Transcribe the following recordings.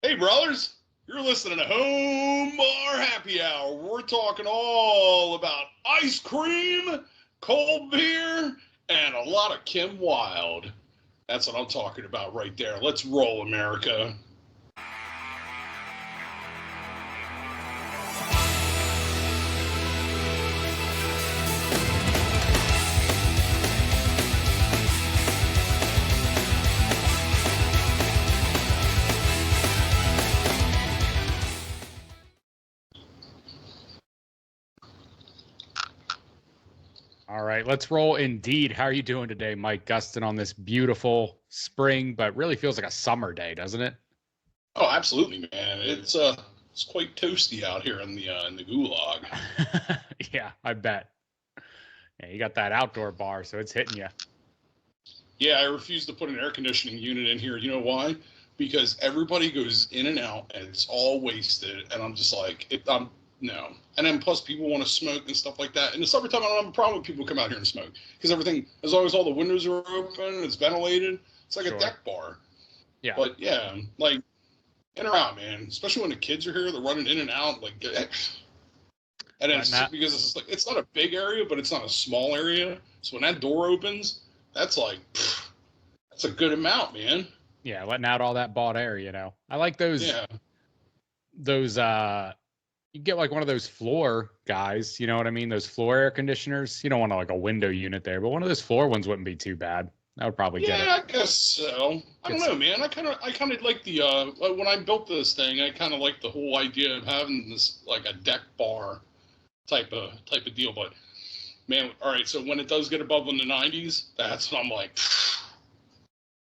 Hey, brothers, you're listening to Home Bar Happy Hour. We're talking all about ice cream, cold beer, and a lot of Kim Wilde. That's what I'm talking about right there. Let's roll, America. All right, let's roll indeed. How are you doing today, Mike Gustin, on this beautiful spring, but really feels like a summer day, doesn't it? Oh, absolutely, man. It's quite toasty out here in the gulag. Yeah, I bet. Yeah, you got that outdoor bar, so it's hitting you. Yeah, I refuse to put an air conditioning unit in here. You know why? Because everybody goes in and out, and it's all wasted. And I'm just like, no. And then plus people want to smoke and stuff like that. In the summertime, I don't have a problem with people come out here and smoke because everything, as long as all the windows are open and it's ventilated, it's like a deck bar. Yeah. But yeah, like in or out, man. Especially when the kids are here, they're running in and out, like. And it's because it's like it's not a big area, but it's not a small area. So when that door opens, that's like that's a good amount, man. Yeah, letting out all that bought air, you know. I like those. Yeah. Those you get like one of those floor guys, you know what I mean? Those floor air conditioners. You don't want like a window unit there, but one of those floor ones wouldn't be too bad. I would probably get it. Yeah, I guess so. I don't know, man. I kind of like the when I built this thing, I kind of like the whole idea of having this like a deck bar type of deal. But man, all right. So when it does get above in the 90s, that's when I'm like,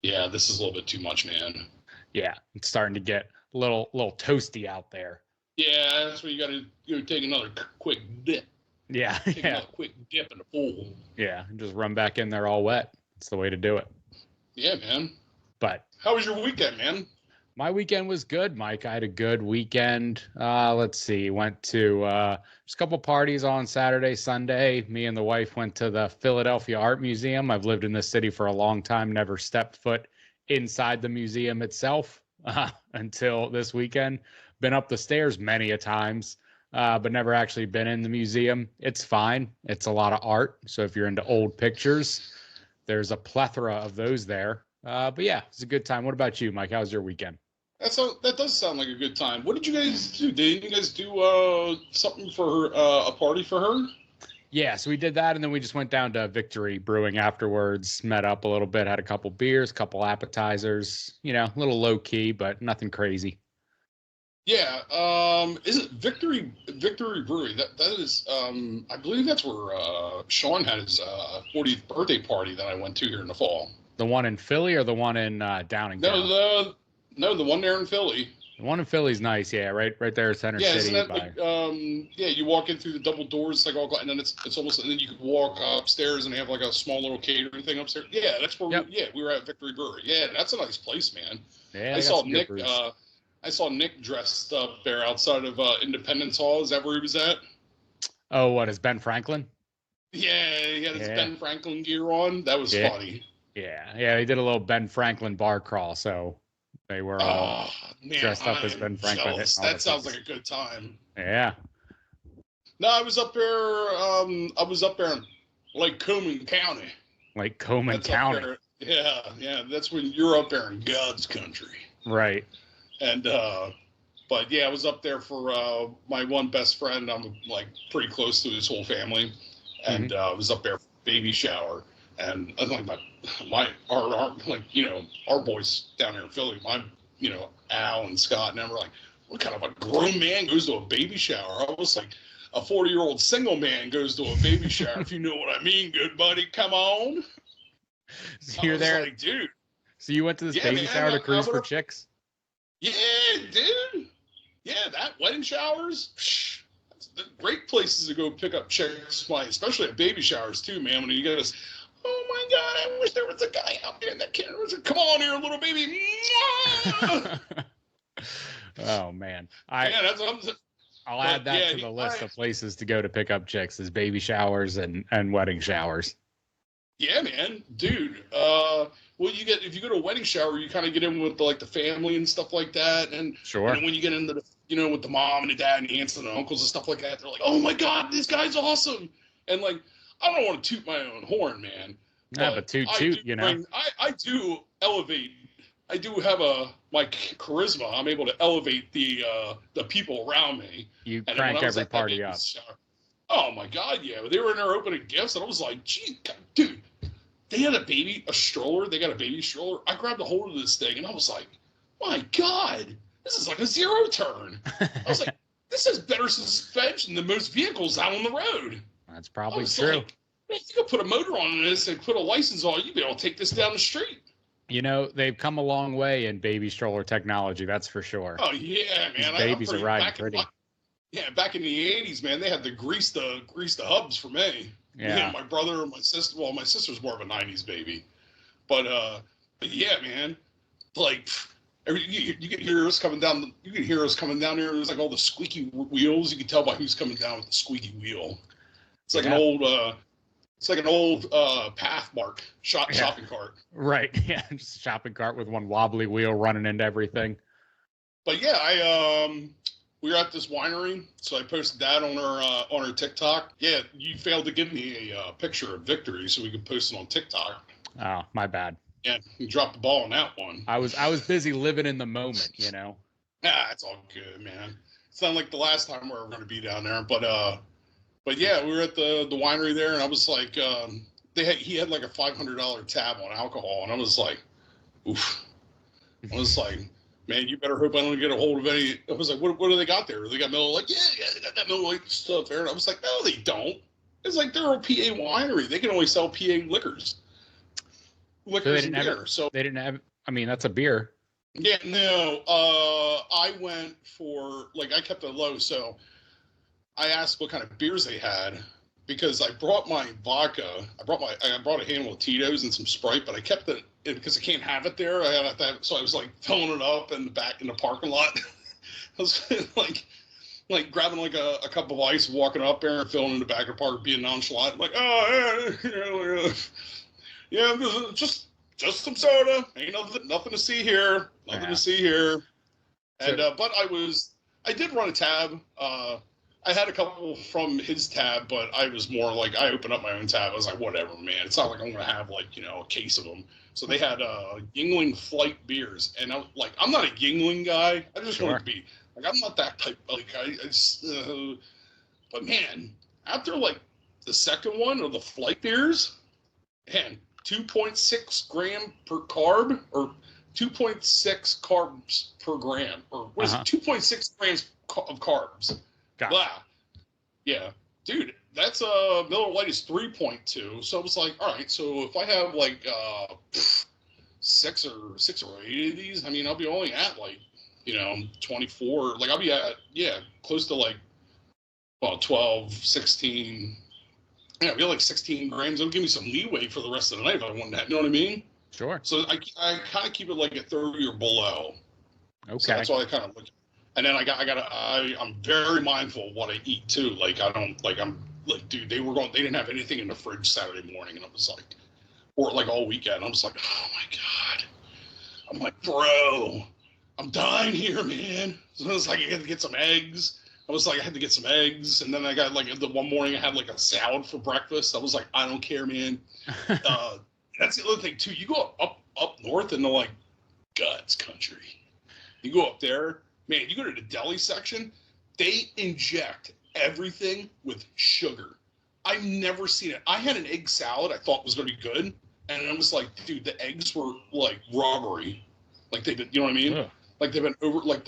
yeah, this is a little bit too much, man. Yeah, it's starting to get a little toasty out there. Yeah, that's where you got to take another quick dip. Yeah, take another quick dip in the pool. Yeah, and just run back in there all wet. It's the way to do it. Yeah, man. But how was your weekend, man? My weekend was good, Mike. I had a good weekend. Let's see. Went to just a couple parties on Saturday, Sunday. Me and the wife went to the Philadelphia Art Museum. I've lived in this city for a long time, never stepped foot inside the museum itself until this weekend. Been up the stairs many a times, but never actually been in the museum. It's fine. It's a lot of art. So if you're into old pictures, there's a plethora of those there. But yeah, it's a good time. What about you, Mike? How was your weekend? That does sound like a good time. What did you guys do? Did you guys do something for her, a party for her? Yeah, so we did that, and then we just went down to Victory Brewing afterwards, met up a little bit, had a couple beers, couple appetizers, you know, a little low-key, but nothing crazy. Yeah, is it Victory Brewery? That is, I believe that's where Sean had his 40th birthday party that I went to here in the fall. The one in Philly or the one in Downingtown? No, the one there in Philly. The one in Philly's nice, yeah, right there at Center City. Yeah, isn't that like, you walk in through the double doors, like all, and then it's almost, and then you can walk upstairs and they have like a small little catering thing upstairs. Yeah, that's where we were at Victory Brewery. Yeah, that's a nice place, man. Yeah, I saw Nick dressed up there outside of Independence Hall. Is that where he was at? Oh, what is Ben Franklin? Yeah, he had his Ben Franklin gear on. That was funny. Yeah, he did a little Ben Franklin bar crawl, so they were all dressed up as Ben Franklin. That sounds like a good time. Yeah. No, I was up there in Lake Coman County. Lake Coman County. Yeah, that's when you're up there in God's country. Right. And but yeah, I was up there for my one best friend. I'm like pretty close to his whole family, and I was up there for baby shower. And I was like our boys down here in Philly, Al and Scott, and them were like, what kind of a grown man goes to a baby shower? I was like, a 40-year-old single man goes to a baby shower, if you know what I mean, good buddy. Come on. So you're there, like, dude. So you went to this baby shower to cruise for chicks? Yeah, dude. Yeah, that wedding showers. Great places to go pick up chicks, especially at baby showers too, man. When you get us. Oh my God! I wish there was a guy out there that can. Come on here, little baby. Oh man, that's what I'll add that to the list of places to go to pick up chicks is baby showers and wedding showers. Yeah, man, dude. Well, you get if you go to a wedding shower, you kind of get in with the family and stuff like that, and Sure. when you get into the with the mom and the dad and the aunts and the uncles and stuff like that, they're like, "Oh my God, this guy's awesome!" And like, I don't want to toot my own horn, man, Yeah, but but toot I do toot, you know. bring, I do elevate. I do have my charisma. I'm able to elevate the people around me. You And then when crank I was every at that party baby up. shower, oh my God, yeah, they were in there opening gifts, and I was like, "Gee, dude." They had a stroller. They got a baby stroller. I grabbed a hold of this thing and I was like, my God, this is like a zero turn. I was like, this has better suspension than most vehicles out on the road. That's I probably was true. like, if you could put a motor on this and put a license on it, you'd be able to take this down the street. You know, they've come a long way in baby stroller technology, that's for sure. Oh yeah, These man. I'm babies are pretty riding back in pretty. back in the '80s, man. They had to grease the hubs for me. Yeah. My brother and my sister. Well, my sister's more of a '90s baby. But yeah, man, like you can hear us coming down. You can hear us coming down here. There's like all the squeaky wheels. You can tell by who's coming down with the squeaky wheel. It's like an old. It's like an old Pathmark shopping cart. Right. Yeah. Just a shopping cart with one wobbly wheel running into everything. But yeah, we were at this winery, so I posted that on her TikTok. Yeah, you failed to give me a picture of victory, so we could post it on TikTok. Oh, my bad. Yeah, you dropped the ball on that one. I was busy living in the moment, you know. It's all good, man. It's not like the last time we were going to be down there, but yeah, we were at the winery there, and I was like, he had like a $500 tab on alcohol, and I was like, oof. I was like, man, you better hope I don't get a hold of any. I was like, what do they got there? They got Miller Lite? Yeah, they got that Miller Lite stuff there. And I was like, no, they don't. It's like they're a PA winery. They can only sell PA liquors. Liquors and beer. So they didn't have. I mean, that's a beer. Yeah, no. I went for I kept it low, so I asked what kind of beers they had because I brought my vodka. I brought a handle of Tito's and some Sprite, but I kept it because I can't have it there. I had that, so I was like filling it up in the parking lot. I was like grabbing a cup of ice, walking up there and filling in the back of the park, being nonchalant, like, oh yeah, just some soda. Ain't nothing to see here. Nothing to see here. And but I did run a tab. I had a couple from his tab, but I was more like I opened up my own tab. I was like, whatever, man. It's not like I'm gonna have a case of them. So they had Yingling Flight beers, and I'm not a Yingling guy. I just want to be I'm not that type. But man, after the second one of the Flight beers, man, 2.6 gram per carb or 2.6 carbs per gram, or what is it? 2.6 grams of carbs. Gotcha. Wow. Yeah, dude, that's Miller Lite is 3.2. So I was like, all right, so if I have six or eight of these, I mean, I'll be only at 24. I'll be at close to 12, 16. Yeah, I'll be 16 grams. It'll give me some leeway for the rest of the night if I want that. You know what I mean? Sure. So I kind of keep it at 30 or below. Okay. So that's why I kind of look. And then I'm very mindful of what I eat too. Dude, they didn't have anything in the fridge Saturday morning, and I was like, or all weekend. I'm just like, oh my God. I'm like, bro, I'm dying here, man. So I was like, I had to get some eggs. I had to get some eggs, and then I got the one morning I had a salad for breakfast. I was like, I don't care, man. That's the other thing too. You go up north in the guts country. You go up there. Man, you go to the deli section, they inject everything with sugar. I've never seen it. I had an egg salad I thought was going to be good, and I was like, dude, the eggs were robbery. They've been, you know what I mean? Yeah. They've been over, and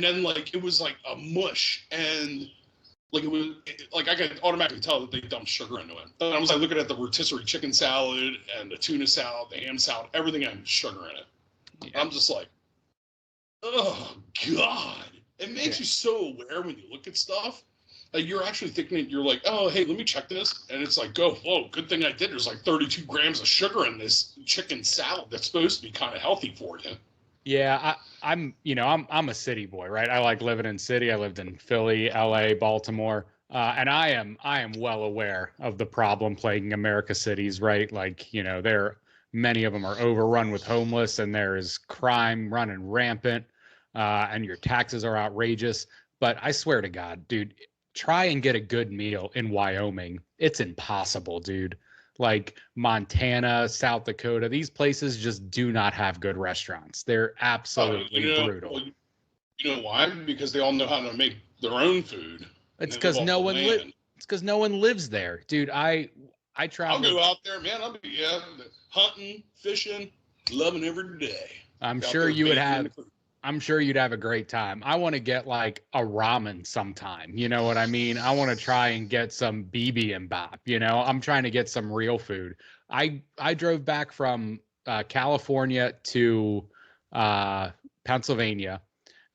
then it was a mush, and it was, I could automatically tell that they dumped sugar into it. And I was looking at the rotisserie chicken salad and the tuna salad, the ham salad, everything had sugar in it. Yeah. I'm just like, oh God! It makes you so aware when you look at stuff. You're actually thinking that you're oh, hey, let me check this, and it's whoa, good thing I did. There's 32 grams of sugar in this chicken salad that's supposed to be kind of healthy for you. Yeah, I'm a city boy, right? I like living in city. I lived in Philly, LA, Baltimore. And I am well aware of the problem plaguing America cities, right? Like, many of them are overrun with homeless, and there is crime running rampant, and your taxes are outrageous. But I swear to God, dude, try and get a good meal in Wyoming. It's impossible, dude. Like Montana, South Dakota, these places just do not have good restaurants. They're absolutely brutal. You know why? Because they all know how to make their own food. It's because no one lives. It's because no one lives there, dude. I travel. I'll go out there, man. I'll be hunting, fishing, loving every day. I'm sure you would have. I'm sure you'd have a great time. I want to get like a ramen sometime. You know what I mean? I want to try and get some bibimbap. I'm trying to get some real food. I drove back from California to Pennsylvania.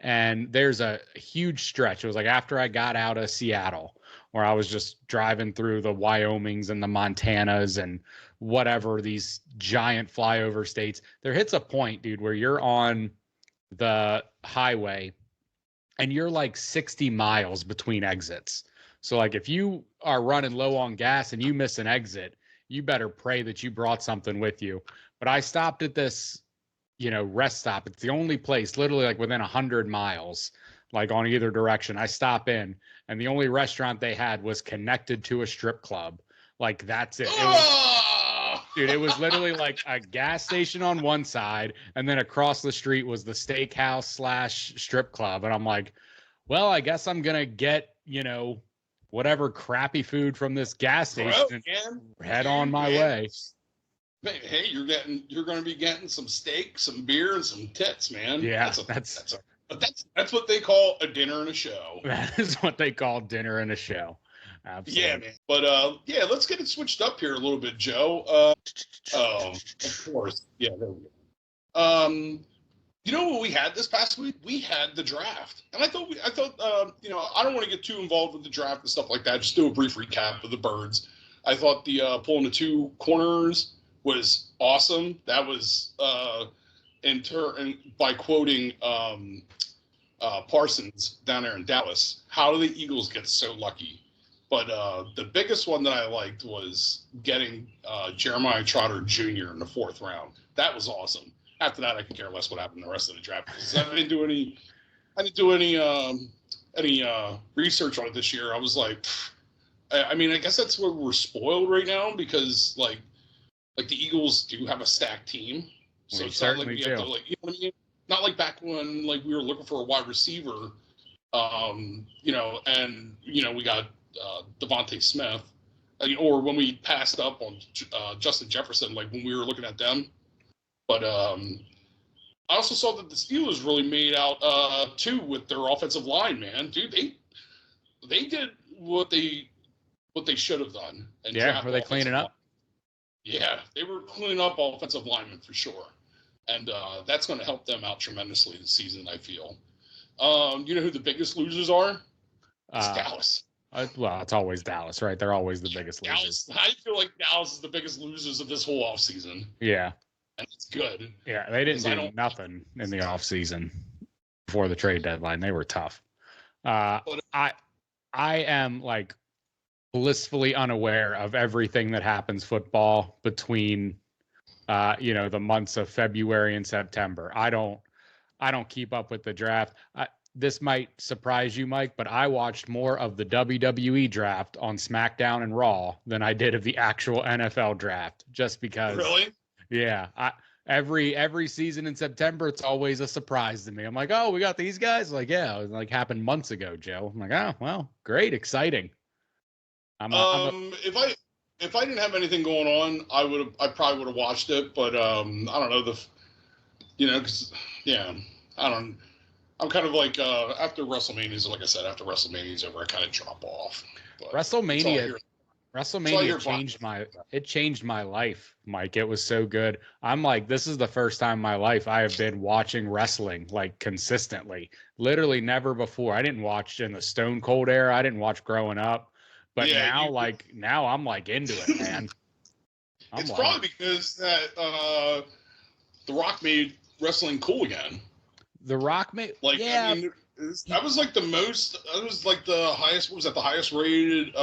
And there's a huge stretch. It was like after I got out of Seattle, where I was just driving through the Wyomings and the Montanas and whatever, these giant flyover states. There hits a point, dude, where you're on the highway and you're like 60 miles between exits. So like if you are running low on gas and you miss an exit, you better pray that you brought something with you. But I stopped at this rest stop. It's the only place literally like within 100 miles, like on either direction. I stop in, and the only restaurant they had was connected to a strip club. Like that's it. Dude, it was literally like a gas station on one side, and then across the street was the steakhouse / strip club. And I'm like, well, I guess I'm going to get, whatever crappy food from this gas station and head on my way. Hey, you're going to be getting some steak, some beer, and some tits, man. Yeah, that's what they call a dinner and a show. That is what they call dinner and a show. Absolutely. Yeah, man. But let's get it switched up here a little bit, Joe. Of course. Yeah, there we go. You know what we had this past week? We had the draft, and I thought I don't want to get too involved with the draft and stuff like that. Just do a brief recap of the birds. I thought the pulling the two corners was awesome. That was by quoting Parsons down there in Dallas. How do the Eagles get so lucky? But the biggest one that I liked was getting Jeremiah Trotter Jr. in the 4th round. That was awesome. After that, I could care less what happened in the rest of the draft. I didn't do any research on it this year. I was like, I guess that's where we're spoiled right now because like the Eagles do have a stacked team, so it's not like we have to you know what I mean? Not like back when like we were looking for a wide receiver, and we got Devontae Smith, or when we passed up on Justin Jefferson, like when we were looking at them. But I also saw that the Steelers really made out too with their offensive line, man. Dude, they did what they should have done. And were they cleaning up? Yeah, they were cleaning up offensive linemen for sure. And that's going to help them out tremendously this season, I feel. You know who the biggest losers are? It's Dallas. Well, it's always Dallas, right? They're always the biggest losers. I feel like Dallas is the biggest losers of this whole offseason. Yeah. And it's good. Yeah, they didn't do nothing in the offseason before the trade deadline. They were tough. I am like blissfully unaware of everything that happens football between the months of February and September. I don't keep up with the draft. This might surprise you, Mike, but I watched more of the WWE draft on SmackDown and Raw than I did of the actual NFL draft, just because. Really? Yeah. Every season in September, it's always a surprise to me. I'm like, oh, we got these guys. Like, yeah, it like happened months ago, Joe. I'm like, oh, well, great, exciting. If I didn't have anything going on, I probably would have watched it, but I don't know I'm kind of like after WrestleMania's, like I said, after WrestleMania's over, I kind of drop off. But WrestleMania changed my life, Mike. It was so good. I'm like, this is the first time in my life I have been watching wrestling like consistently. Literally never before. I didn't watch in the Stone Cold era. I didn't watch growing up. But now I'm like into it, man. It's probably because that The Rock made wrestling cool again. The Rock made That was like the most. That was like the highest. What was that? The highest rated.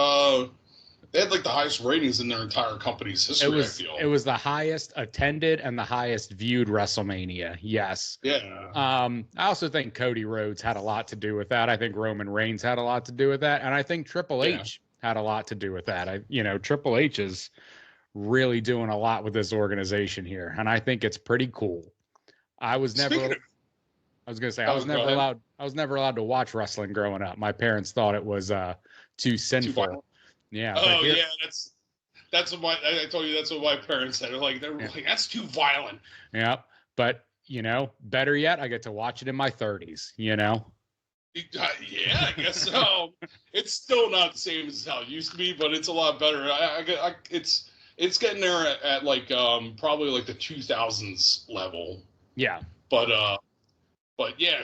They had like the highest ratings in their entire company's history. I feel it was the highest attended and the highest viewed WrestleMania. Yes. Yeah. I also think Cody Rhodes had a lot to do with that. I think Roman Reigns had a lot to do with that, and I think Triple H had a lot to do with that. Triple H is really doing a lot with this organization here, and I think it's pretty cool. I was never allowed to watch wrestling growing up. My parents thought it was too sinful. Yeah. Oh yeah, that's what I told you. That's what my parents said. They're like that's too violent. Yeah, but better yet, I get to watch it in my 30s. Yeah, I guess so. It's still not the same as how it used to be, but it's a lot better. It's getting there at like probably like the 2000s level. Yeah. But yeah,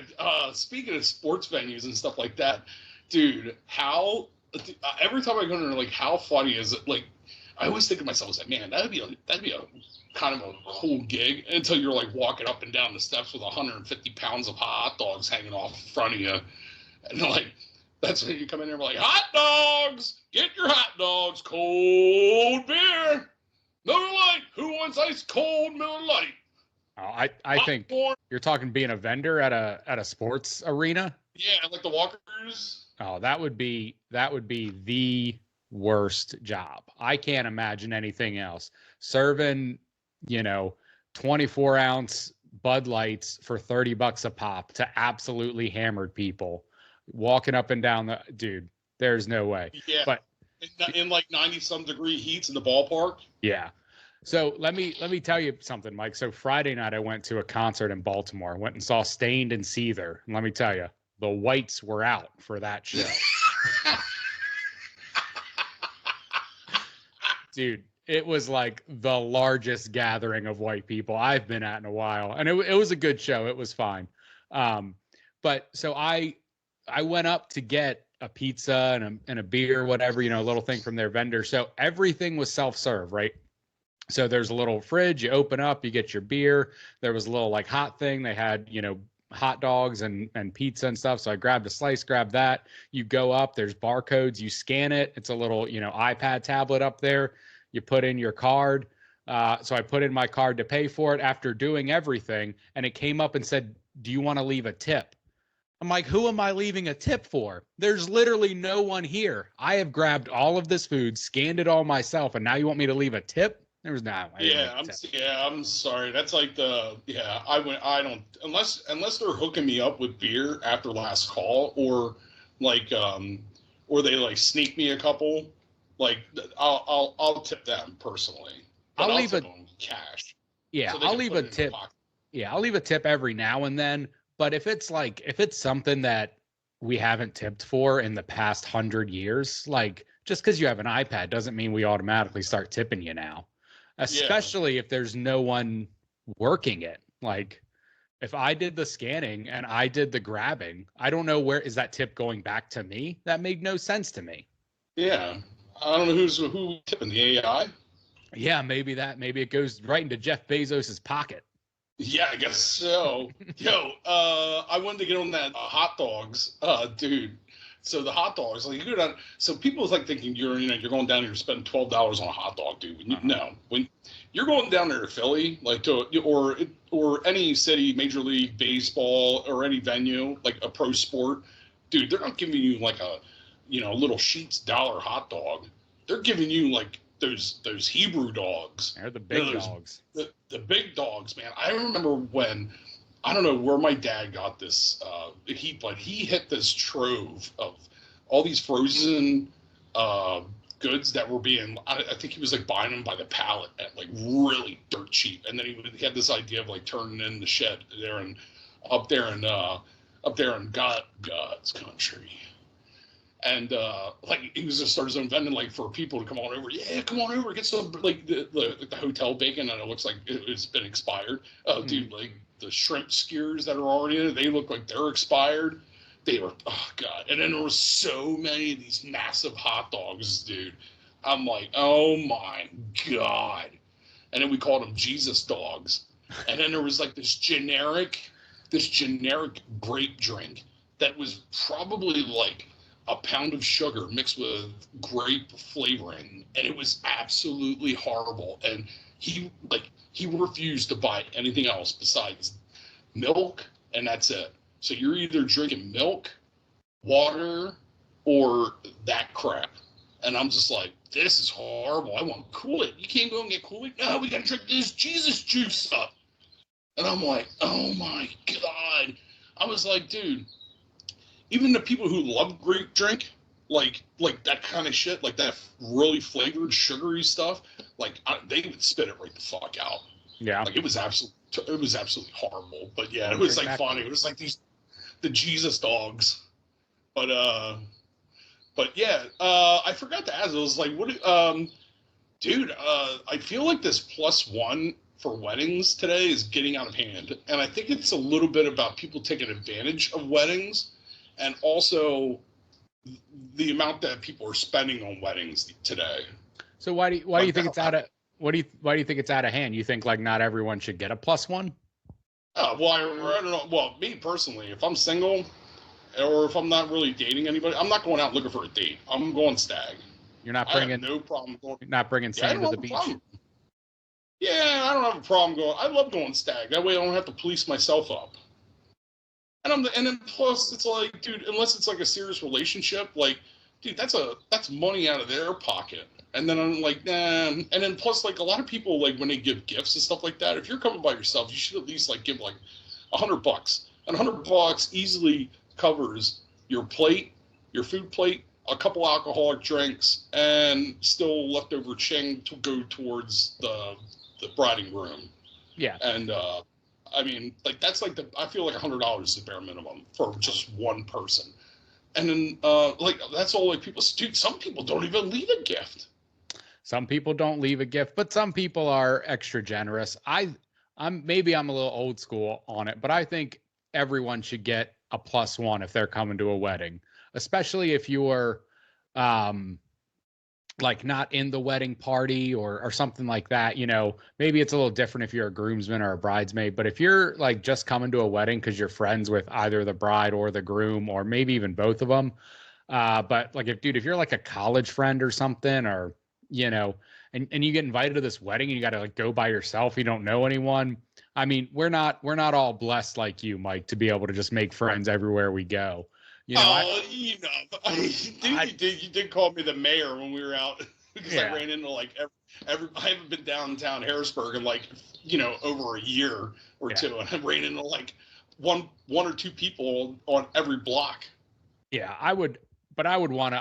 speaking of sports venues and stuff like that, dude, every time I go there, like, how funny is it? Like, I always think to myself, I was like, man, that'd be a kind of a cool gig until you're like walking up and down the steps with 150 pounds of hot dogs hanging off in front of you, and like that's when you come in there and be like, hot dogs, get your hot dogs, cold beer, Miller Lite. Who wants ice cold Miller Lite? Oh, I think you're talking being a vendor at a sports arena. Yeah, like the Walkers. Oh, that would be the worst job. I can't imagine anything else. Serving, 24-ounce Bud Lights for $30 a pop to absolutely hammered people, walking up and down dude. There's no way. Yeah, but in like 90-some degree heats in the ballpark. Yeah. So let me tell you something, Mike. So Friday night I went to a concert in Baltimore. Went and saw Stained and Seether. And let me tell you, the whites were out for that show. Dude, it was like the largest gathering of white people I've been at in a while. And it was a good show. It was fine. But so I went up to get a pizza and a beer, whatever, a little thing from their vendor. So everything was self-serve, right? So there's a little fridge, you open up, you get your beer. There was a little like hot thing. They had, hot dogs and pizza and stuff. So I grabbed a slice, grabbed that. You go up, there's barcodes, you scan it. It's a little, iPad tablet up there. You put in your card. So I put in my card to pay for it after doing everything. And it came up and said, do you want to leave a tip? I'm like, who am I leaving a tip for? There's literally no one here. I have grabbed all of this food, scanned it all myself. And now you want me to leave a tip? There's not. I'm sorry. That's like I don't unless they're hooking me up with beer after last call or like or they like sneak me a couple. Like I'll tip them personally. I'll leave tip them cash. Yeah, so I'll leave a tip. Yeah, I'll leave a tip every now and then. But if it's something that we haven't tipped for in the past 100 years, like just because you have an iPad doesn't mean we automatically start tipping you now. Especially if there's no one working it. Like if I did the scanning and I did the grabbing, I don't know where is that tip going back to me? That made no sense to me. Yeah. I don't know who tipping the AI. Yeah, maybe it goes right into Jeff Bezos's pocket. Yeah, I guess so. Yo, I wanted to get on that hot dogs, dude. So the hot dogs, like you go down. So people is like thinking you're going down and you're spending $12 on a hot dog, dude. No, when you're going down there to Philly, like or any city, Major League Baseball or any venue like a pro sport, dude, they're not giving you like a little Sheetz dollar hot dog. They're giving you like those Hebrew dogs. They're the big dogs. The big dogs, man. I remember when. I don't know where my dad got this. He hit this trove of all these frozen goods that were being. I think he was like buying them by the pallet at like really dirt cheap, and then he had this idea of like turning in the shed there and up there in God's country, and like he was just started his own vending like for people to come on over. Yeah, come on over, get some like the hotel bacon, and it looks like it's been expired. Dude, like. The shrimp skewers that are already in it, they look like they're expired. They were, oh God. And then there were so many of these massive hot dogs, dude. I'm like, oh my God. And then we called them Jesus dogs. And then there was like this generic grape drink that was probably like a pound of sugar mixed with grape flavoring, and it was absolutely horrible. And he refused to buy anything else besides milk, and that's it. So you're either drinking milk, water, or that crap. And I'm just like, this is horrible. I want Kool-Aid. You can't go and get Kool-Aid? No, we got to drink this Jesus juice up. And I'm like, oh my God. I was like, dude, even the people who love grape drink, like that kind of shit, like that really flavored, sugary stuff, they would spit it right the fuck out. Yeah. Like it was absolutely horrible. But yeah, it was like funny. It was like the Jesus dogs. But yeah, I forgot to ask. I was like, dude, I feel like this +1 for weddings today is getting out of hand. And I think it's a little bit about people taking advantage of weddings, and also the amount that people are spending on weddings today. So why do you think it's out of why do you think it's out of hand? You think like not everyone should get a +1? Well, I don't know. Well, me personally, if I'm single or if I'm not really dating anybody, I'm not going out looking for a date. I'm going stag. You're not bringing. I have no problem going. You're not bringing sand to the beach. Yeah, I don't have a problem going. I love going stag. That way, I don't have to police myself up. And then plus, it's like, dude, unless it's like a serious relationship, like, dude, that's money out of their pocket. And then I'm like, nah. And then plus, like, a lot of people, like, when they give gifts and stuff like that, if you're coming by yourself, you should at least like give like $100. And $100 easily covers your plate, your food plate, a couple alcoholic drinks, and still leftover ching to go towards the bride and groom. Yeah. And I mean, like, that's like I feel like $100 is the bare minimum for just one person. And then like, that's all like people, dude, some people don't even leave a gift. Some people don't leave a gift, but some people are extra generous. I'm a little old school on it, but I think everyone should get a +1 if they're coming to a wedding, especially if you're like not in the wedding party or something like that. You know, maybe it's a little different if you're a groomsman or a bridesmaid, but if you're like just coming to a wedding because you're friends with either the bride or the groom, or maybe even both of them. But like, if you're like a college friend or something, or, you know, and you get invited to this wedding and you got to like go by yourself, you don't know anyone. I mean, we're not all blessed like you, Mike, to be able to just make friends everywhere we go. You know, you did call me the mayor when we were out because I ran into like every. I haven't been downtown Harrisburg in like, you know, over a year or two, and I ran into like one or two people on every block. Yeah, I would want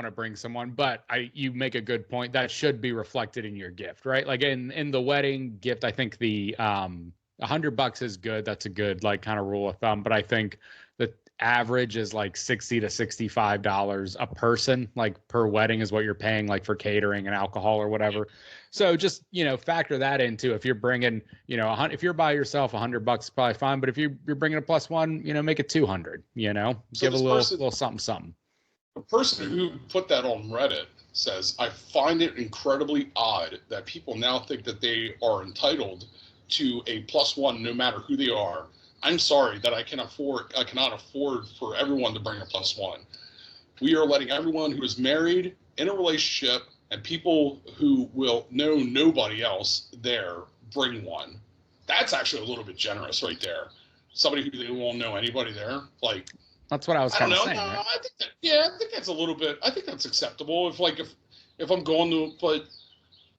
to bring someone, but you make a good point. That should be reflected in your gift, right? Like in the wedding gift, I think the $100 is good. That's a good like kind of rule of thumb. But I think the average is like $60 to $65 a person, like per wedding, is what you're paying like for catering and alcohol or whatever. So just, you know, factor that into, if you're bringing, you know, if you're by yourself, $100 is probably fine. But if you're bringing a +1, you know, make it 200. You know, so give a little something. The person who put that on Reddit says, I find it incredibly odd that people now think that they are entitled to a +1 no matter who they are. I'm sorry that I cannot afford for everyone to bring a +1. We are letting everyone who is married, in a relationship, and people who will know nobody else there bring one. That's actually a little bit generous right there. Somebody who they won't know anybody there, like. That's what I was kind of saying. No, right? I think that's a little bit. I think that's acceptable. If I'm going to, but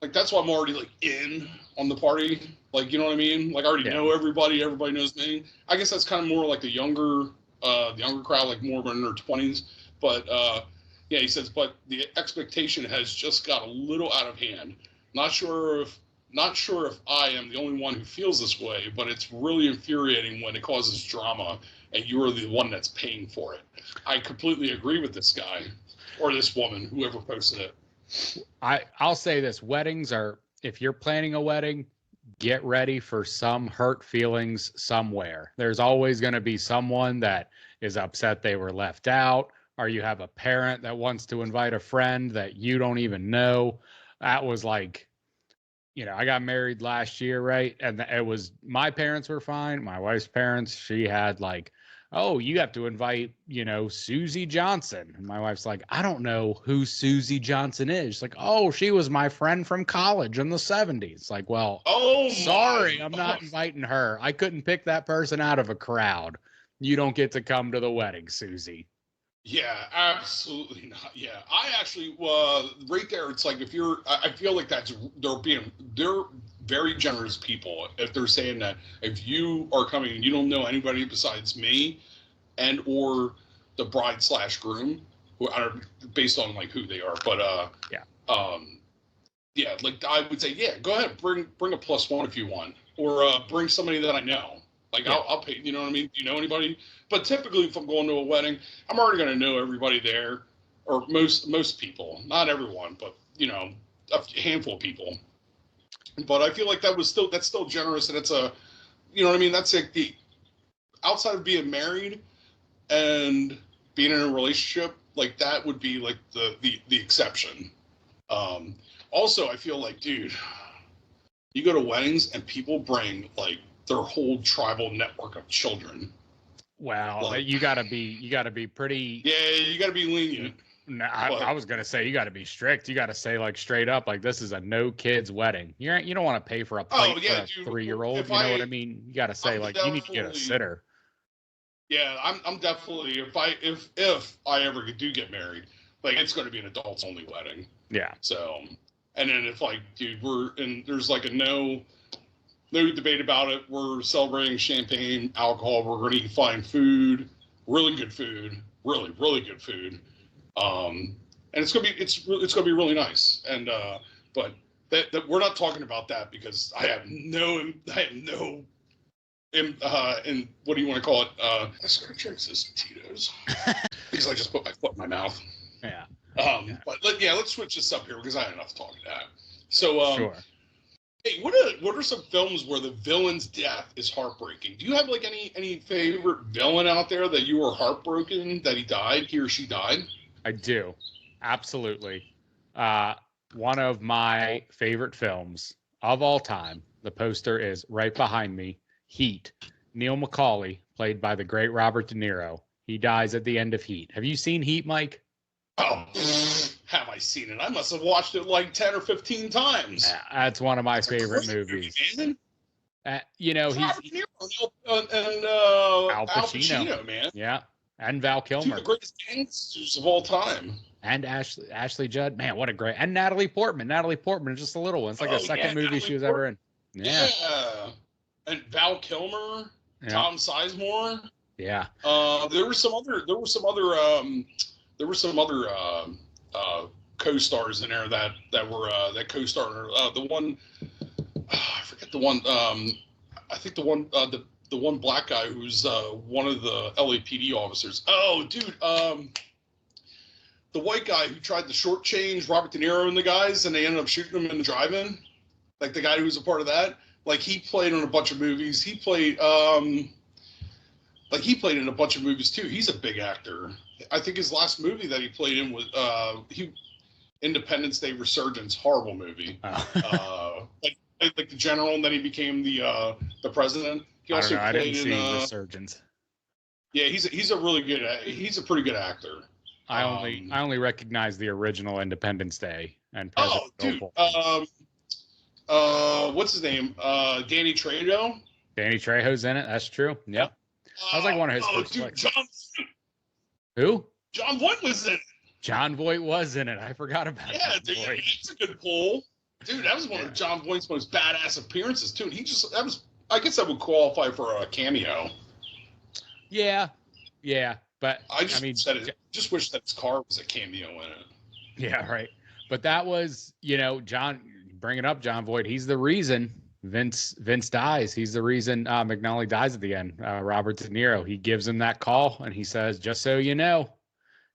like, that's why I'm already like in on the party. Like, you know what I mean? Like, I already know everybody. Everybody knows me. I guess that's kind of more like the younger crowd, like more in their 20s. But yeah, he says, but the expectation has just got a little out of hand. Not sure if I am the only one who feels this way, but it's really infuriating when it causes drama and you're the one that's paying for it. I completely agree with this guy or this woman, whoever posted it. I'll say this: weddings are, if you're planning a wedding, get ready for some hurt feelings somewhere. There's always going to be someone that is upset they were left out, or you have a parent that wants to invite a friend that you don't even know. That was like, you know, I got married last year, right? And it was, my parents were fine. My wife's parents, she had like oh, you have to invite, Susie Johnson. And my wife's like, I don't know who Susie Johnson is. She's like, oh, she was my friend from college in the 70s. Like, well, Oh sorry, my! I'm not inviting her. I couldn't pick that person out of a crowd. You don't get to come to the wedding, Susie. Yeah, absolutely not. Yeah, I actually, right there, it's like if you're, I feel like they're very generous people if they're saying that if you are coming and you don't know anybody besides me and or the bride slash groom, who are based on like who they are, but Yeah. yeah, like I would say, yeah, go ahead, bring a plus one if you want, or bring somebody that I know. Like Yeah. I'll pay. You know what I mean? Do you know anybody? But typically, if I'm going to a wedding, I'm already going to know everybody there, or most people. Not everyone, but a handful of people. But I feel like that's still generous, and it's a, you know what I mean? That's like the outside of being married and being in a relationship, like that would be like the exception. Um, Also, I feel like, dude, you go to weddings and people bring like their whole tribal network of children. Well, Like, you gotta be pretty. yeah, you got to be lenient. No, But I was gonna say you got to be strict. You got to say like straight up, like this is a no kids wedding. You don't want to pay for a plate for a dude, 3-year-old. if You know what I mean? You got to say I'm like you need to get a definitely, sitter. yeah, I'm definitely if I ever do get married, like it's going to be an adults only wedding. Yeah. So, and then if like, dude, there's like a no debate about it. We're celebrating champagne, alcohol. We're going to eat fine food, really good food, really good food. And it's gonna be really nice. And but that we're not talking about that because I have no and what do you want to call it? I started trying to say some Tito's because I just put my foot in my mouth. Yeah. But let's switch this up here because I had enough talking that. So Sure. hey, what are some films where the villain's death is heartbreaking? Do you have like any favorite villain out there that you were heartbroken that he or she died? I do. Absolutely. Uh, One of my favorite films of all time. The poster is right behind me. Heat. Neil McCauley, played by the great Robert De Niro. He dies at the end of Heat. Have you seen Heat, Mike? Oh, have I seen it? I must have watched it like 10 or 15 times. That's one of my It's a favorite great movies. Movie, man. He's Robert De Niro and Al Al Pacino. Pacino, man. Yeah, and Val Two of Kilmer the greatest gangsters of all time. and Ashley Judd. Man, what a great and Natalie Portman. Natalie Portman is just a little one. It's like the second movie Natalie she was Portman. ever in. Yeah. And Val Kilmer, Yeah. Tom Sizemore. Yeah. There were some other co-stars in there that were that co-star. The one I forget the one. I think the one the one black guy who's one of the LAPD officers. Oh, dude. The white guy who tried to shortchange Robert De Niro and the guys, and they ended up shooting him in the drive-in. Like the guy who was a part of that. Like he played in a bunch of movies. He played in a bunch of movies too. He's a big actor. I think his last movie that he played in was Independence Day Resurgence, horrible movie. Like the general, and then he became the president. He also I didn't played see in Resurgence. Yeah, he's a pretty good actor. I only recognize the original Independence Day and Oh, President dude. What's his name? Danny Trejo. Danny Trejo's in it. That's true. Yep. That was like one of his first dude, flicks. Jon Who? Voight was in it. Jon Voight was in it. I forgot about that. Dude, that's a good pull. Dude, that was one of Jon Voight's most badass appearances too. I guess that would qualify for a cameo. Yeah. But I just wish that his car was a cameo in it. Yeah, right. But that was, John, bringing up Jon Voight. He's the reason Vince dies. He's the reason McNally dies at the end. Robert De Niro. He gives him that call and he says, "Just so you know,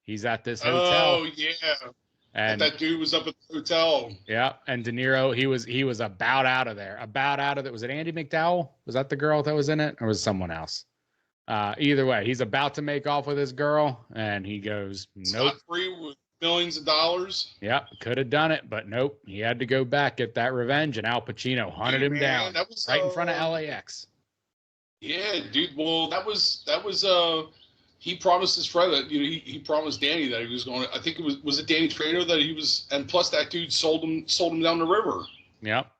he's at this hotel." Oh yeah. And that dude was up at the hotel. Yeah, and De Niro, he was about out of there. Was it Andy McDowell? Was that the girl that was in it, or was it someone else? Either way, he's about to make off with his girl, and he goes, "Nope." Scot-free with millions of dollars. Yep, could have done it, but nope. He had to go back, get that revenge, and Al Pacino hunted him down That was, right in front of LAX. Yeah, dude. Well, that was he promised his friend that he promised Danny that he was going to, I think it was it Danny Trejo that he was, and plus that dude sold him down the river. Yep.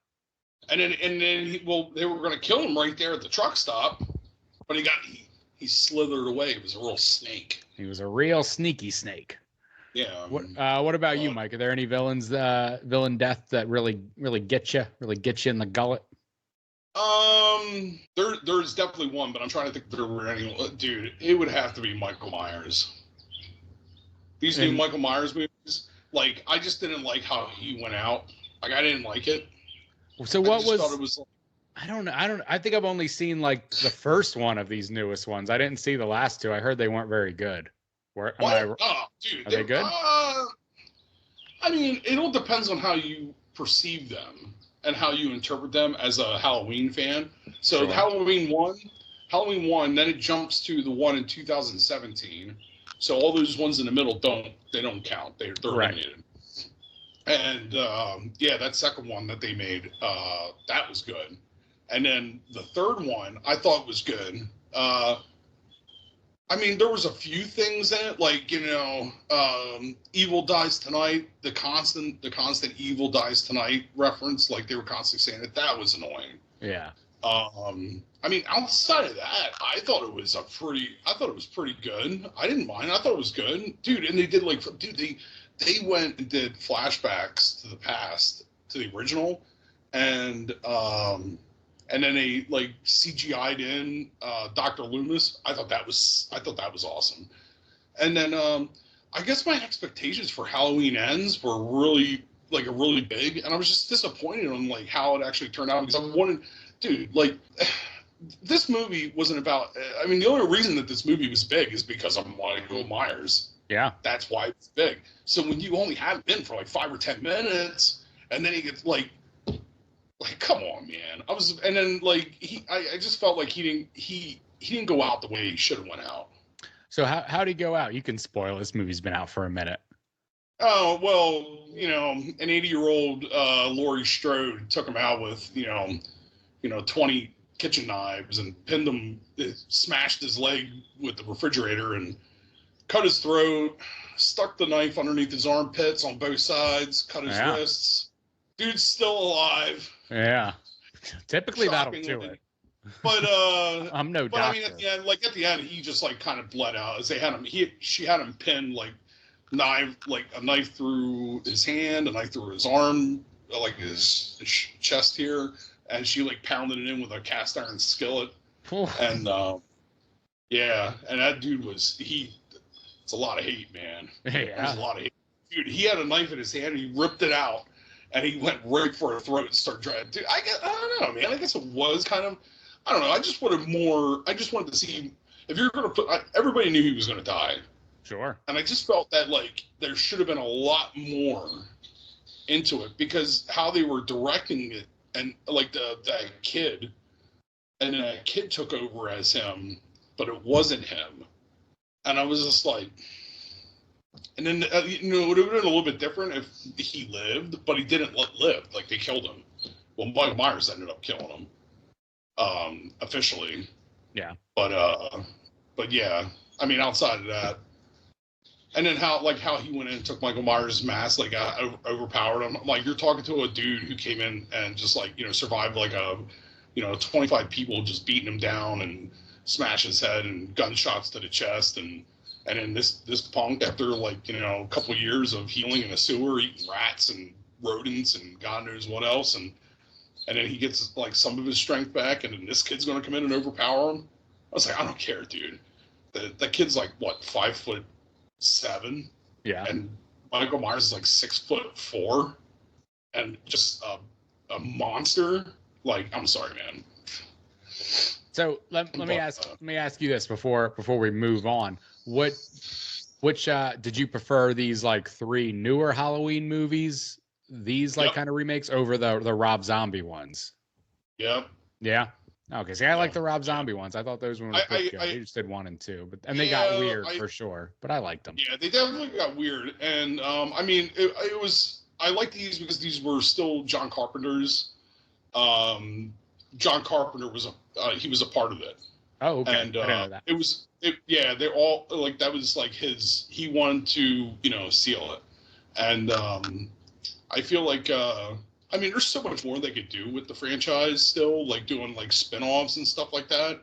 And then they were going to kill him right there at the truck stop, but he slithered away. It was a real snake. He was a real sneaky snake. Yeah. What about you, Mike? Are there any villain death that really get you in the gullet? There's definitely one, but I'm trying to think if there were any. Dude, it would have to be Michael Myers. These new Michael Myers movies, like, I just didn't like how he went out. Like, I didn't like it. So what was? Thought it was like, I don't know. I think I've only seen like the first one of these newest ones. I didn't see the last two. I heard they weren't very good. dude, are they good? I mean, it all depends on how you perceive them and how you interpret them as a Halloween fan. So Sure. the Halloween one, then it jumps to the one in 2017. So all those ones in the middle don't count. They're Right. eliminated. And yeah, that second one that they made, that was good. And then the third one I thought was good. I mean, there was a few things in it, like, Evil Dies Tonight, the constant Evil Dies Tonight reference, like they were constantly saying it. That was annoying. Yeah. I mean, outside of that, I thought it was pretty good. I didn't mind. I thought it was good, dude. And they did they went and did flashbacks to the past, to the original, and then they like CGI'd in Dr. Loomis. I thought that was awesome. And then I guess my expectations for Halloween Ends were really big, and I was just disappointed on like how it actually turned out, because I wanted, dude, like, this movie wasn't about. I mean, the only reason that this movie was big is because of Michael Myers. Yeah. That's why it's big. So when you only have him in for like 5 or 10 minutes, and then he gets like, come on, man. And then like I just felt like he didn't go out the way he should have went out. So how did he go out? You can spoil. This movie's been out for a minute. Oh, well, an 80-year-old Laurie Strode took him out with 20 kitchen knives and pinned him, smashed his leg with the refrigerator and cut his throat, stuck the knife underneath his armpits on both sides, cut his wrists. Dude's still alive. Yeah. Typically that'll do it. But I'm no doctor. But I mean, at the end, he just like kind of bled out. As she had him pinned like a knife through his hand, a knife through his arm, like his chest here, and she like pounded it in with a cast iron skillet. And yeah, and that dude it's a lot of hate, man. Yeah. There's a lot of hate. Dude, he had a knife in his hand, and he ripped it out, and he went right for her throat and started trying. Dude, I don't know, man. I guess it was kind of, I don't know. I just wanted to see, if you're going to put, everybody knew he was going to die. Sure. And I just felt that like there should have been a lot more into it, because how they were directing it, and like that kid, and then that kid took over as him, but it wasn't him. And I was just like, and then, it would have been a little bit different if he lived, but he didn't live. Like, they killed him. Well, Michael Myers ended up killing him, officially. Yeah. But yeah, I mean, outside of that, and then how he went in and took Michael Myers' mask, like, overpowered him. Like, you're talking to a dude who came in and just like, survived like 25 people just beating him down and smash his head and gunshots to the chest, and then this punk, after like a couple of years of healing in a sewer, eating rats and rodents and God knows what else, and then he gets like some of his strength back, and then this kid's gonna come in and overpower him. I was like, I don't care, dude. The kid's like what, 5'7"? Yeah. And Michael Myers is like 6'4", and just a monster. Like, I'm sorry, man. So let me ask you this before we move on. Which did you prefer, these like 3 newer Halloween movies, these like kind of remakes, over the Rob Zombie ones? Yep. Yeah. Okay. See, I like the Rob Zombie ones. I thought those ones were pretty good. They just did 1 and 2, and they got weird for sure. But I liked them. Yeah, they definitely got weird, and I mean, it was. I liked these because these were still John Carpenter's. John Carpenter was a he was a part of it. Oh, okay. And I didn't know that. they're all like, that was like he wanted to, seal it. And I feel like, I mean, there's so much more they could do with the franchise still, like doing like spin-offs and stuff like that.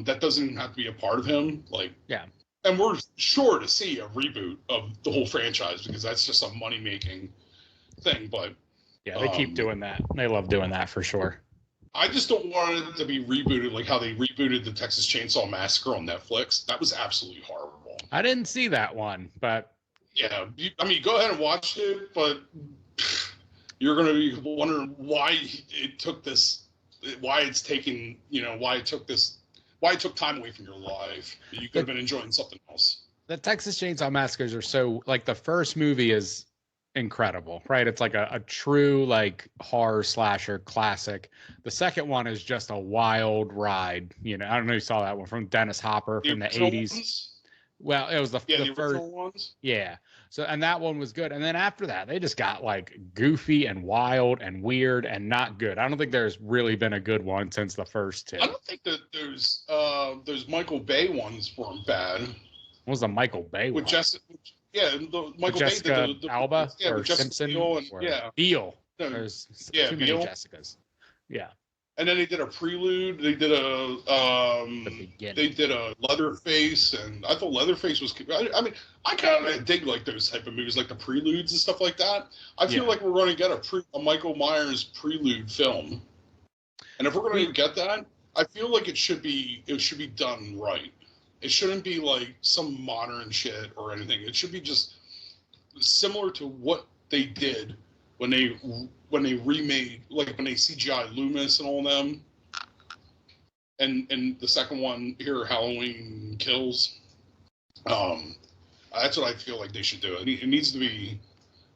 That doesn't even have to be a part of him. Like, Yeah. And we're sure to see a reboot of the whole franchise because that's just a money-making thing. But yeah, they keep doing that. They love doing that for sure. I just don't want it to be rebooted like how they rebooted the Texas Chainsaw Massacre on Netflix. That was absolutely horrible. I didn't see that one, but yeah, I mean, go ahead and watch it, but you're going to be wondering why it took this, why it's taking, why it took time away from your life. You could have been enjoying something else. The Texas Chainsaw Massacres are so, like, the first movie is incredible, right? It's like a true like horror slasher classic. The second one is just a wild ride. I don't know if you saw that one from Dennis Hopper from the 80s. Ones? Well, it was the the first ones. Yeah. So, and that one was good. And then after that, they just got like goofy and wild and weird and not good. I don't think there's really been a good one since the first two. I don't think that those Michael Bay ones weren't bad. What was the Michael Bay with one? Jessica? Yeah, the Michael Jessica Bay did the Alba or Jessica Simpson Biel and, or yeah. Beale. No, There's yeah, too many Jessicas. Yeah. And then they did a Prelude. They did a Leatherface, and I thought Leatherface was. I mean, I kind of dig like those type of movies, like the Preludes and stuff like that. I feel like we're going to get a Michael Myers Prelude film, and if we're going to get that, I feel like it should be done right. It shouldn't be like some modern shit or anything. It should be just similar to what they did when they remade, like when they CGI Loomis and all them, and the second one here, Halloween Kills. That's what I feel like they should do. It needs to be,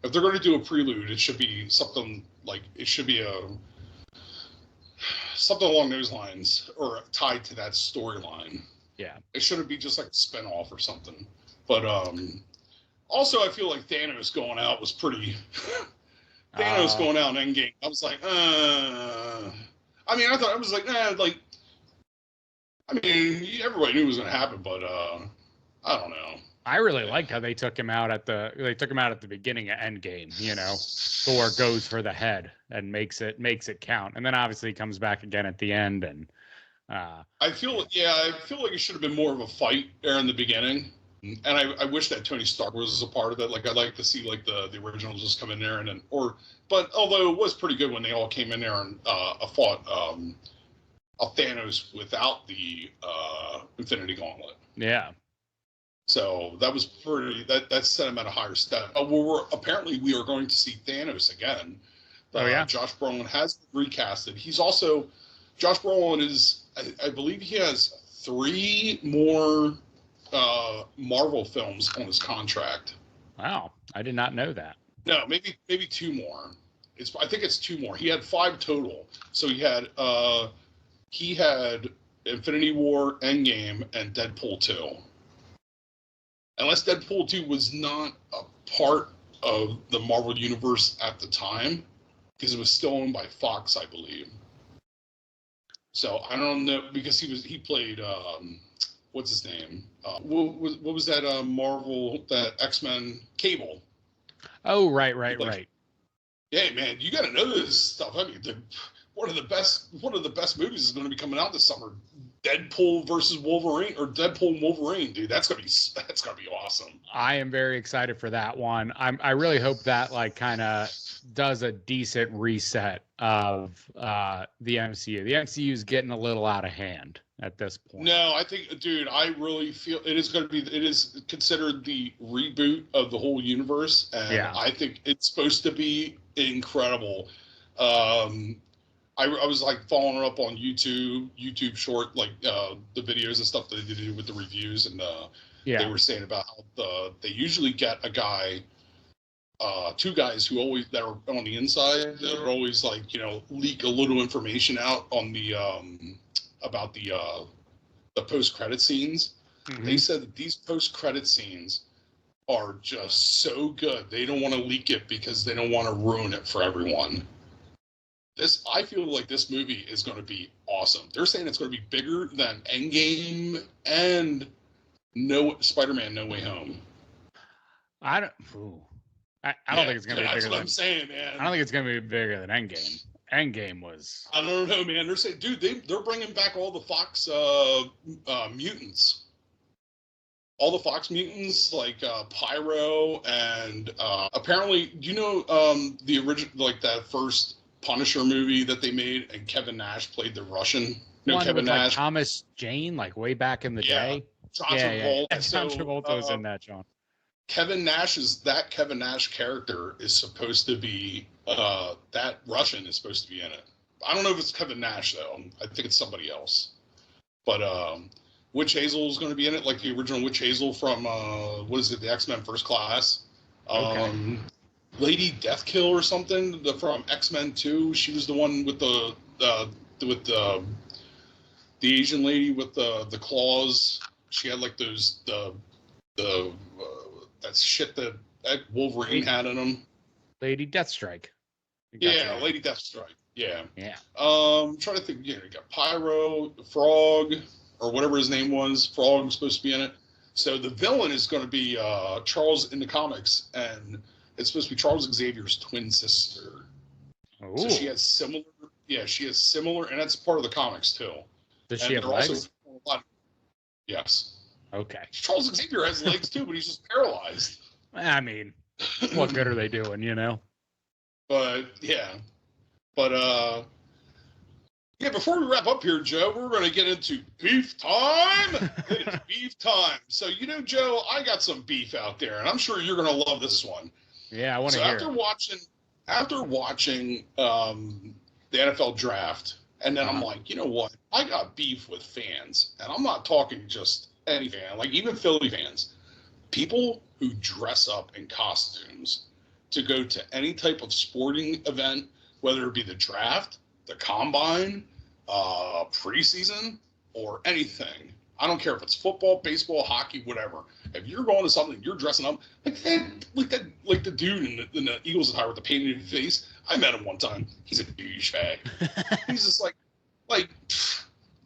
if they're going to do a Prelude, it should be something like, it should be something along those lines or tied to that storyline. Yeah. It shouldn't be just like a spinoff or something. But also, I feel like Thanos going out was pretty. Thanos going out in Endgame, I was like, I mean, I thought, I was like, like, I mean, everybody knew it was going to happen, but I don't know. I really liked how they took him out at the beginning of Endgame. Thor goes for the head and makes it count, and then obviously he comes back again at the end. And I feel like it should have been more of a fight there in the beginning. And I wish that Tony Stark was a part of it. Like, I'd like to see like the originals just come in there but although it was pretty good when they all came in there and fought a Thanos without the Infinity Gauntlet. Yeah. So that was pretty. That set him at a higher step. Apparently we are going to see Thanos again. Josh Brolin has recasted. He's also Josh Brolin is. I believe he has 3 more Marvel films on his contract. Wow, I did not know that. No, maybe 2 more. I think it's 2 more. He had 5 total. So he had Infinity War, Endgame, and Deadpool 2. Unless Deadpool 2 was not a part of the Marvel Universe at the time, because it was still owned by Fox, I believe. So I don't know, because he played what's his name? What was that Marvel, that X-Men, Cable? Oh, right. Yeah, man, you got to know this stuff. I mean, one of the best movies is going to be coming out this summer. Deadpool versus Wolverine, or Deadpool and Wolverine, dude. That's gonna be awesome. I am very excited for that one. I really hope that like kind of does a decent reset of the MCU. The MCU is getting a little out of hand at this point. No, I think, dude, I really feel it is considered the reboot of the whole universe, and I think it's supposed to be incredible. I was like following up on YouTube short, like the videos and stuff that they do with the reviews, and they were saying about how they usually get a guy, 2 guys that are on the inside that are always like, leak a little information out on the about the post-credit scenes. Mm-hmm. They said that these post-credit scenes are just so good. They don't want to leak it because they don't want to ruin it for everyone. I feel like this movie is going to be awesome. They're saying it's going to be bigger than Endgame and No Spider-Man No Way Home. I don't. Ooh. I don't think it's gonna be bigger that's what than. I'm saying, man. I don't think it's gonna be bigger than Endgame. Endgame was. I don't know, man. They're saying, dude, they're bringing back all the Fox mutants. All the Fox mutants, like Pyro, and apparently, you know, the original, like that first Punisher movie that they made, and Kevin Nash played the Russian. No, One Kevin with like Nash. Thomas Jane, like way back in the day. John Yeah. Travolta. John Travolta was in that, John. Kevin Nash character is supposed to be that Russian is supposed to be in it. I don't know if it's Kevin Nash though. I think it's somebody else. But Witch Hazel is going to be in it, like the original Witch Hazel from what is it, the X-Men First Class. Okay. Lady Deathkill or something from X-Men 2. She was the one with the Asian lady with the claws. She had like those that shit that Wolverine had in him. Lady Deathstrike. Yeah, Lady Deathstrike. Yeah. Yeah. I'm trying to think. You got Pyro, Frog, or whatever his name was. Frog was supposed to be in it. So the villain is going to be Charles in the comics, and it's supposed to be Charles Xavier's twin sister. Ooh. So she has similar. Yeah, she has similar, and that's part of the comics too. Does she have legs? Yes. Okay. Charles Xavier has legs too, but he's just paralyzed. I mean, what good are they doing, you know? But yeah. Before we wrap up here, Joe, we're going to get into beef time. It's beef time. So, you know, Joe, I got some beef out there, and I'm sure you're going to love this one. Yeah, I want to hear. After watching the NFL draft, and then I'm like, you know what? I got beef with fans, and I'm not talking just any fan, like even Philly fans. People who dress up in costumes to go to any type of sporting event, whether it be the draft, the combine, preseason, or anything. I don't care if it's football, baseball, hockey, whatever. If you're going to something, you're dressing up like the dude in the Eagles attire with the painted face. I met him one time. He's a douchebag. He's just like,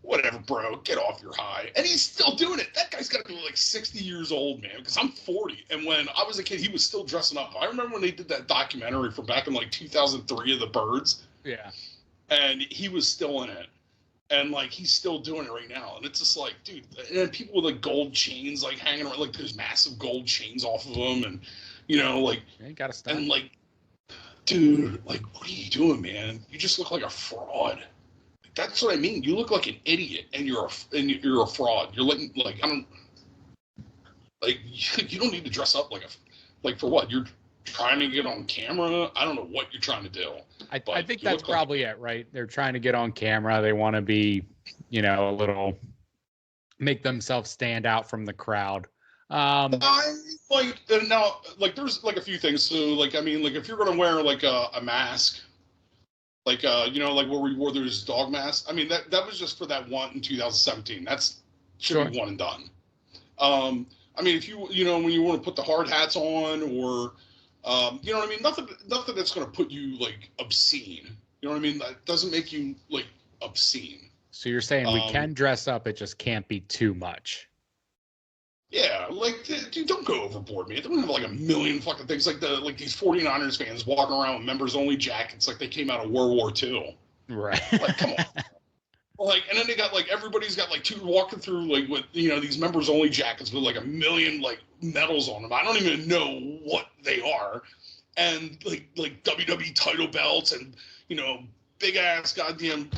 whatever, bro. Get off your high. And he's still doing it. That guy's got to be like 60 years old, man, because I'm 40. And when I was a kid, he was still dressing up. I remember when they did that documentary from back in like 2003 of the Birds. Yeah. And he was still in it. And like he's still doing it right now. And it's just like, dude, and people with like gold chains like hanging around, like there's massive gold chains off of them. And, you know, like, you gotta stop. And like, dude, like, what are you doing, man? You just look like a fraud. That's what I mean. You look like an idiot, and you're a fraud. You're letting you don't need to dress up like for what? You're trying to get on camera. I don't know what you're trying to do. I think that's probably it, right? They're trying to get on camera. They want to be, you know, a little, make themselves stand out from the crowd. I like now, like there's like a few things. So like I mean, like if you're gonna wear like a mask. Like, you know, like where we wore those dog masks. I mean, that was just for that one in 2017. That's should be one and done. I mean, if you know, when you want to put the hard hats on or, you know what I mean? Nothing that's going to put you, like, obscene. You know what I mean? That doesn't make you, like, obscene. So you're saying we can dress up, it just can't be too much. Yeah, like, dude, don't go overboard, man. They don't have like a million fucking things like these 49ers fans walking around with members-only jackets like they came out of World War II. Right. Like, come on. Like, and then they got like everybody's got like two walking through like with you know these members-only jackets with like a million like medals on them. I don't even know what they are, and like WWE title belts and you know big ass goddamn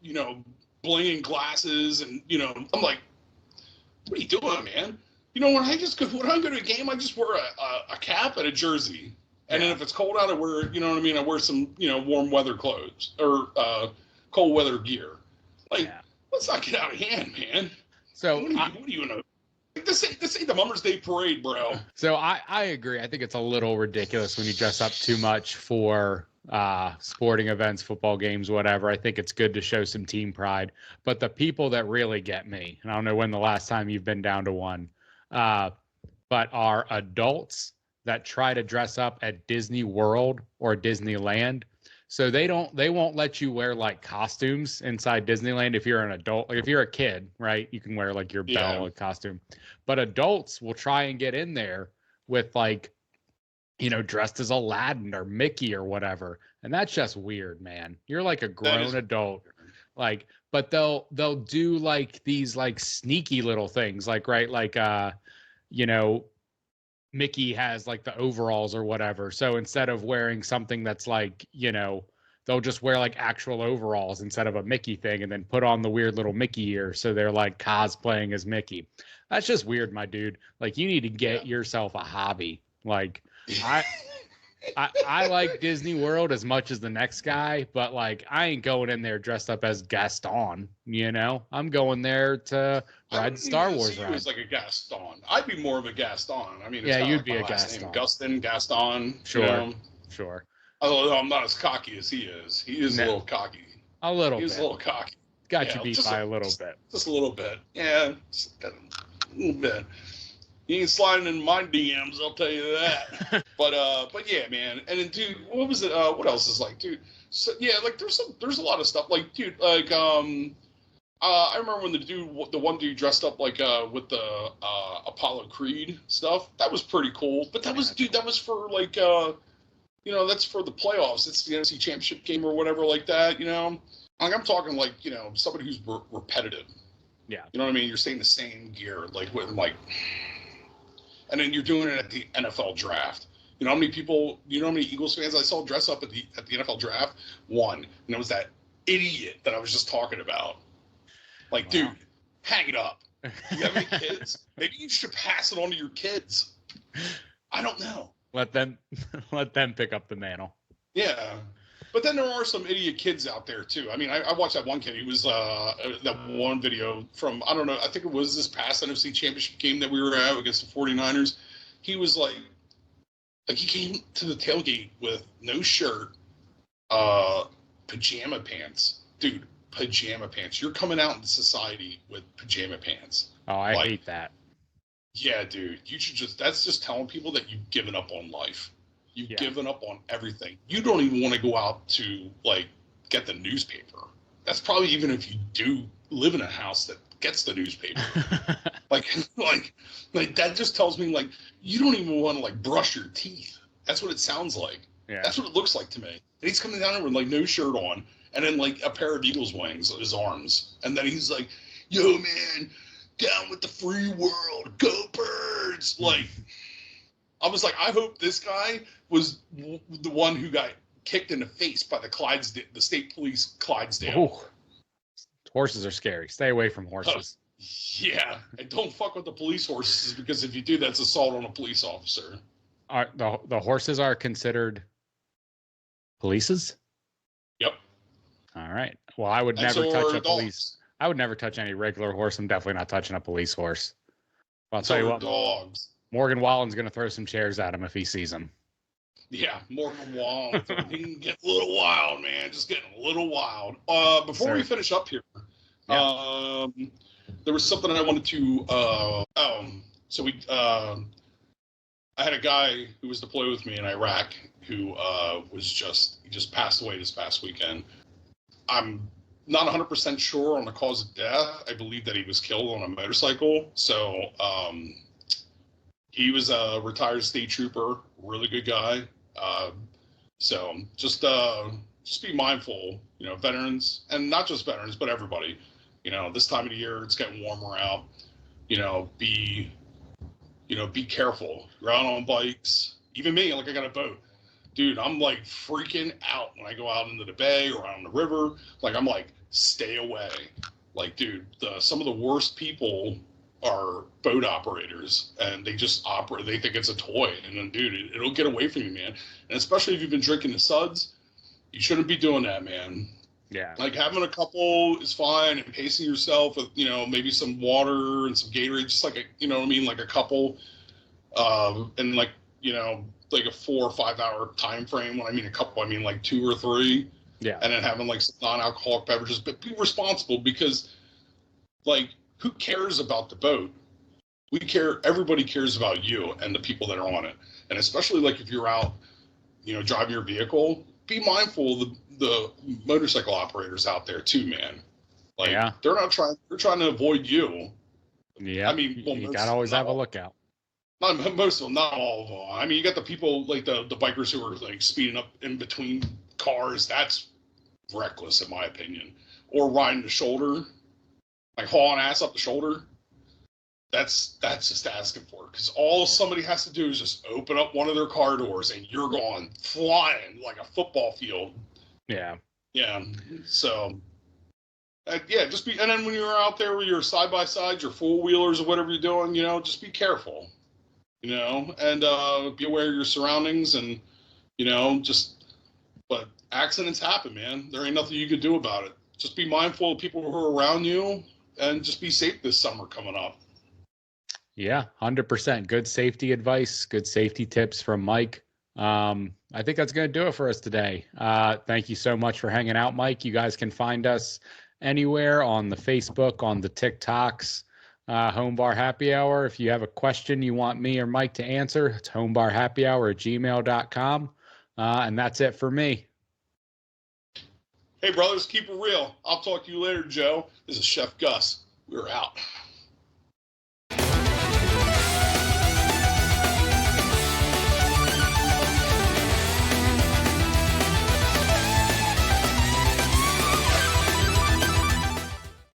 you know blinging glasses and you know I'm like. What are you doing, man? You know, when I go to a game, I just wear a cap and a jersey. And then if it's cold out, I wear, you know what I mean? I wear some, you know, warm weather clothes or cold weather gear. Like, let's not get out of hand, man. So what do you know? This ain't the Mother's Day parade, bro. So I agree. I think it's a little ridiculous when you dress up too much for sporting events, football games, whatever. I think it's good to show some team pride. But the people that really get me, and I don't know when the last time you've been down to one, but are adults that try to dress up at Disney World or Disneyland So they won't let you wear like costumes inside Disneyland if you're an adult. Like if you're a kid, right? You can wear like your Bella costume. But adults will try and get in there with like, dressed as Aladdin or Mickey or whatever. And that's just weird, man. You're like a grown adult. Like, but they'll do like these like sneaky little things, like right, like Mickey has like the overalls or whatever. So instead of wearing something that's like, they'll just wear like actual overalls instead of a Mickey thing and then put on the weird little Mickey ear. So they're like cosplaying as Mickey. That's just weird, my dude. Like you need to get yourself a hobby. Like I like Disney World as much as the next guy, but like I ain't going in there dressed up as Gaston, I'm going there to ride Star Wars ride. He was like a Gaston. I'd be more of a Gaston. I mean, yeah, you'd be a Gaston. Gaston. Sure. Sure. Although I'm not as cocky as he is. He is a little cocky. A little bit. He's a little cocky. Got you beat by a little bit. Just a little bit. Yeah, just a little bit. He ain't sliding in my DMs, I'll tell you that. but yeah, man. And then, dude, what was it? What else is like, dude? So yeah, like there's a lot of stuff. Like, dude, like I remember when the one dude dressed up like with the Apollo Creed stuff. That was pretty cool. But that was for like that's for the playoffs. It's the NFC Championship game or whatever like that. Like I'm talking like somebody who's repetitive. Yeah. You know what I mean? You're staying the same gear, like with like. And then you're doing it at the NFL draft. You know how many people, how many Eagles fans I saw dress up at the NFL draft? One. And it was that idiot that I was just talking about. Like, wow. Dude, hang it up. You have any kids? Maybe you should pass it on to your kids. I don't know. Let them pick up the mantle. Yeah. But then there are some idiot kids out there too. I mean, I watched that one kid. He was that one video from, I don't know, I think it was this past NFC Championship game that we were at against the 49ers. He was like he came to the tailgate with no shirt, pajama pants. Dude, pajama pants. You're coming out into society with pajama pants. Oh, I hate that. Yeah, dude. You should that's just telling people that you've given up on life. You've given up on everything. You don't even want to go out to like get the newspaper. That's probably even if you do live in a house that gets the newspaper. like that just tells me like you don't even want to like brush your teeth. That's what it sounds like. Yeah. That's what it looks like to me. And he's coming down there with like no shirt on and then like a pair of Eagles wings on his arms. And then he's like, yo man, down with the free world, go Birds. Like I was like, I hope this guy was the one who got kicked in the face by the state police Clydesdale. Ooh. Horses are scary. Stay away from horses. Yeah, and don't fuck with the police horses because if you do, that's assault on a police officer. The horses are considered polices? Yep. All right. Well, I would never touch a police. I would never touch any regular horse. I'm definitely not touching a police horse. I'll tell you what. Dogs. Morgan Wallen's going to throw some chairs at him if he sees him. Yeah, Morgan Wallen. He can get a little wild, man. Just getting a little wild. Before we finish up here, there was something I wanted to. I had a guy who was deployed with me in Iraq who he just passed away this past weekend. I'm not 100% sure on the cause of death. I believe that he was killed on a motorcycle. So he was a retired state trooper, really good guy. So just be mindful, veterans, and not just veterans, but everybody. This time of the year, it's getting warmer out. Be careful. You're out on bikes. Even me, like I got a boat. Dude, I'm like freaking out when I go out into the bay or out on the river. Like I'm like, stay away. Like, dude, some of the worst people are boat operators, and they just operate. They think it's a toy, and then, dude, it'll get away from you, man. And especially if you've been drinking the suds, you shouldn't be doing that, man. Yeah. Like having a couple is fine, and pacing yourself with, maybe some water and some Gatorade, just like like a couple, and like, like a 4 or 5 hour time frame. When I mean a couple, I mean like 2 or 3. Yeah. And then having like some non-alcoholic beverages, but be responsible because, like, who cares about the boat? Everybody cares about you and the people that are on it. And especially like if you're out, driving your vehicle, be mindful of the motorcycle operators out there too, man. Like they're trying to avoid you. Yeah. I mean, well, you gotta always have a lookout. Not most of them, not all of them. I mean, you got the people like the bikers who are like speeding up in between cars. That's reckless, in my opinion. Or riding the shoulder, like hauling ass up the shoulder. That's just asking for it. Because all somebody has to do is just open up one of their car doors, and you're going flying like a football field. Yeah. Yeah. So. Yeah, just be, and then when you're out there with your side by sides, your four wheelers, or whatever you're doing, just be careful. And be aware of your surroundings, and but accidents happen, man. There ain't nothing you could do about it. Just be mindful of people who are around you, and just be safe this summer coming up. Yeah, 100%. Good safety advice, good safety tips from Mike. I think that's going to do it for us today. Thank you so much for hanging out, Mike. You guys can find us anywhere on the Facebook, on the TikToks, Home Bar Happy Hour. If you have a question you want me or Mike to answer, it's homebarhappyhour@gmail.com. And that's it for me. Hey, brothers, keep it real. I'll talk to you later, Joe. This is Chef Gus. We're out.